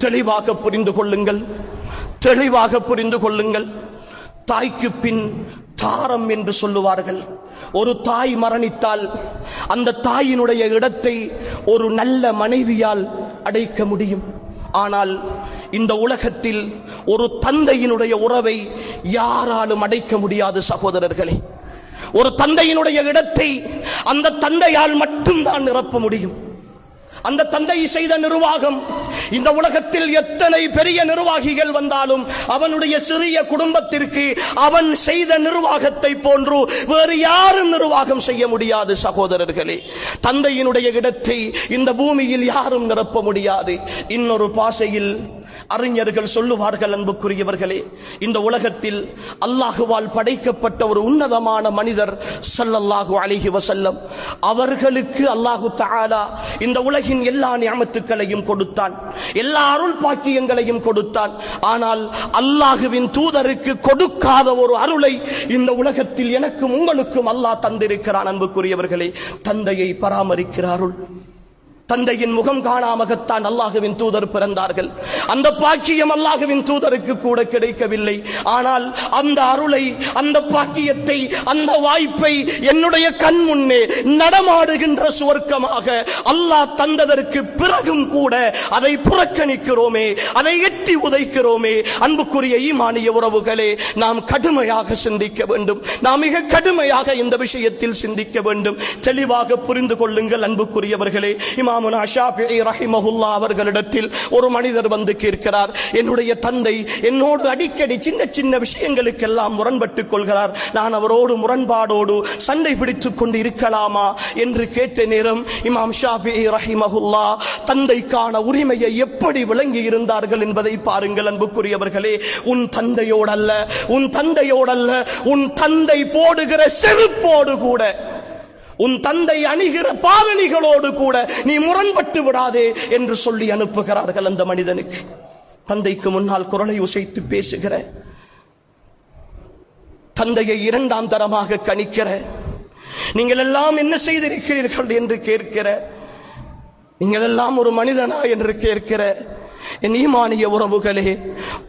தெளிவாக புரிந்து கொள்ளுங்கள், தெளிவாக புரிந்து கொள்ளுங்கள். தாய்க்கு பின் தாரம் என்று சொல்லுவார்கள். ஒரு தாய் மரணித்தால் அந்த தாயினுடைய இடத்தை ஒரு நல்ல மனைவியால் அடைக்க முடியும். ஆனால் இந்த உலகத்தில் ஒரு தந்தையினுடைய உறவை யாராலும் அடைக்க முடியாது சகோதரர்களே. ஒரு தந்தையினுடைய இடத்தை அந்த தந்தையால் மட்டும்தான் நிரப்ப முடியும். அந்த தந்தை செய்த நிர்வாகம், இந்த உலகத்தில் எத்தனை பெரிய நிர்வாகிகள் வந்தாலும் அவனுடைய சிறிய குடும்பத்திற்கு அவன் செய்த நிர்வாகத்தை போன்று வேறு யாரும் நிர்வாகம் செய்ய முடியாது சகோதரர்களே. தந்தையினுடைய இடத்தை இந்த பூமியில் யாரும் நிரப்ப முடியாது. இன்னொரு பாஷையில் அறிஞர்கள் சொல்லுவார்கள், அன்புக்குரியவர்களே, இந்த உலகத்தில் அல்லாஹுவால் படைக்கப்பட்ட ஒரு உன்னதமான மனிதர் ஸல்லல்லாஹு அலைஹி வஸல்லம் அவர்களுக்கு அல்லாஹு தஆலா இந்த உலகின் எல்லா நியமத்துக்களையும் கொடுத்தான், எல்லா அருள் பாக்கியங்களையும் கொடுத்தான். ஆனால் அல்லாஹுவின் தூதருக்கு கொடுக்காத ஒரு அருளை இந்த உலகத்தில் எனக்கும் உங்களுக்கும் அல்லாஹ் தந்திருக்கிறான். அன்புக்குரியவர்களே, தந்தையை பராமரிக்கிற அருள். தந்தையின் முகம் காணாமகத்தான் அல்லாஹுவின் தூதர் பிறந்தார்கள். அந்த பாக்கியம் அல்லாஹுவின் தூதருக்கு கூட கிடைக்கவில்லை. ஆனால் அந்த அருளை, அந்த பாக்கியத்தை, அந்த வாய்ப்பை என்னுடைய கண் முன்னே நடமாடுகின்ற சுவர்க்கமாக அல்லாஹ் தந்ததற்கு பிறகும் கூட அதை புறக்கணிக்கிறோமே, அதை எட்டி உதைக்கிறோமே. அன்புக்குரிய ஈமானிய உறவுகளே, நாம் கடுமையாக சிந்திக்க வேண்டும். நாம் மிக கடுமையாக இந்த விஷயத்தில் சிந்திக்க வேண்டும். தெளிவாக புரிந்து கொள்ளுங்கள் அன்புக்குரியவர்களே. இமாம் ஷாஃபிஈ ரஹிமஹுல்லாஹ் அவர்களிடத்தில் ஒரு மனிதர் வந்து கேட்கிறார், என்னுடைய தந்தை என்னோடு அடிக்கடி சின்ன சின்ன விஷயங்களுக்கெல்லாம் முரண்பட்டுக் கொள்கிறார், நான் அவரோடு முரண்பாடோடு சண்டை பிடித்துக் கொண்டு இருக்கலாமா என்று கேட்ட நேரம் இமாம் ஷாஃபிஈ ரஹிமஹுல்லாஹ் தந்தைக்கான உரிமையை எப்படி விளங்கி இருந்தார்கள் என்பதை பாருங்கள் அன்புக்குரியவர்களே. உன் தந்தையோடல்ல, உன் தந்தையோடல்ல, உன் தந்தை போடுகிற செருப்போடு கூட, உன் தந்தை அணிகிற பாதணிகளோடு கூட நீ முரண்பட்டு விடாதே என்று சொல்லி அனுப்புகிறார்கள் அந்த மனிதனுக்கு. தந்தைக்கு முன்னால் குரலை உசைத்து பேசுகிற, தந்தையை இரண்டாம் தரமாக கணிக்கிற, நீங்கள் எல்லாம் என்ன செய்திருக்கிறீர்கள் என்று கேட்கிற, நீங்கள் எல்லாம் ஒரு மனிதனா என்று கேட்கிற என் ஈமானிய உறவுகளே,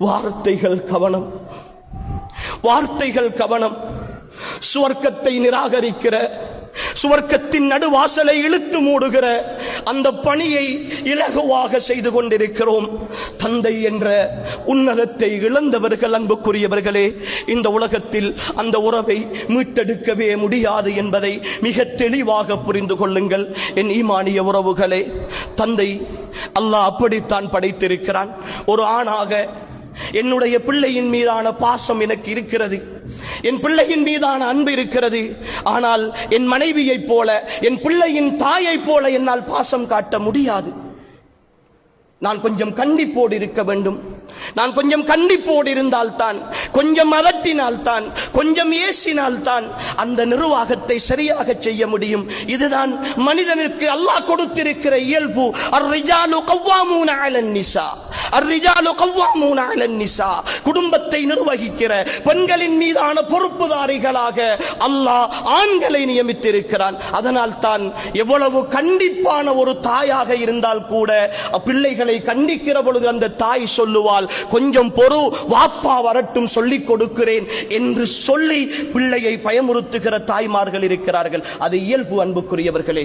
வார்த்தைகள் கவனம், வார்த்தைகள் கவனம். சுவர்க்கத்தை நிராகரிக்கிற, சுவர்க்கத்தின் நடுவாசலை இழுத்து மூடுகிற அந்த பணியை இலகுவாக செய்து கொண்டிருக்கிறோம். தந்தை என்ற உன்னதத்தை இழந்தவர்கள் அன்புக்குரியவர்களே, இந்த உலகத்தில் அந்த உறவை மீட்டெடுக்கவே முடியாது என்பதை மிக தெளிவாக புரிந்து கொள்ளுங்கள் என் ஈமானிய உறவுகளே. தந்தை அல்லாஹ் அப்படித்தான் படைத்திருக்கிறான். ஒரு ஆணாக என்னுடைய பிள்ளையின் மீதான பாசம் எனக்கு இருக்கிறது, என் பிள்ளையின் மீதான அன்பு இருக்கிறது. ஆனால் என் மனைவியைப் போல, என் பிள்ளையின் தாயைப் போல என்னால் பாசம் காட்ட முடியாது. நான் கொஞ்சம் கண்டிப்போடு இருக்க வேண்டும். நான் கொஞ்சம் கண்டிப்போடு இருந்தால்தான், கொஞ்சம் அதட்டினால்தான், கொஞ்சம் ஏசினால்தான் அந்த நிர்வாகத்தை சரியாக செய்ய முடியும். இதுதான் மனிதனுக்கு அல்லாஹ் கொடுத்திருக்கிற இயல்பு. அர்ரிஜாலு கவ்வாமூன அலன் நிசா, அர்ரிஜாலு கவ்வாமூன அலன் நிசா. குடும்பத்தை நிர்வகிக்கிற பெண்களின் மீதான பொறுப்புதாரிகளாக அல்லாஹ் ஆண்களை நியமித்திருக்கிறான். அதனால் தான் எவ்வளவு கண்டிப்பான ஒரு தாயாக இருந்தால் கூட பிள்ளைகளை கண்டிக்கிற பொழுது அந்த தாய் சொல்லுவாள், கொஞ்சம் பொறு, வாப்பா வரட்டும் சொல்லிக் கொடுக்கிறேன் என்று சொல்லி பிள்ளையை பயமுறுத்துகிற தாய்மார்கள் இருக்கிறார்கள். அது இயல்பு அன்புக்குரியவர்களே.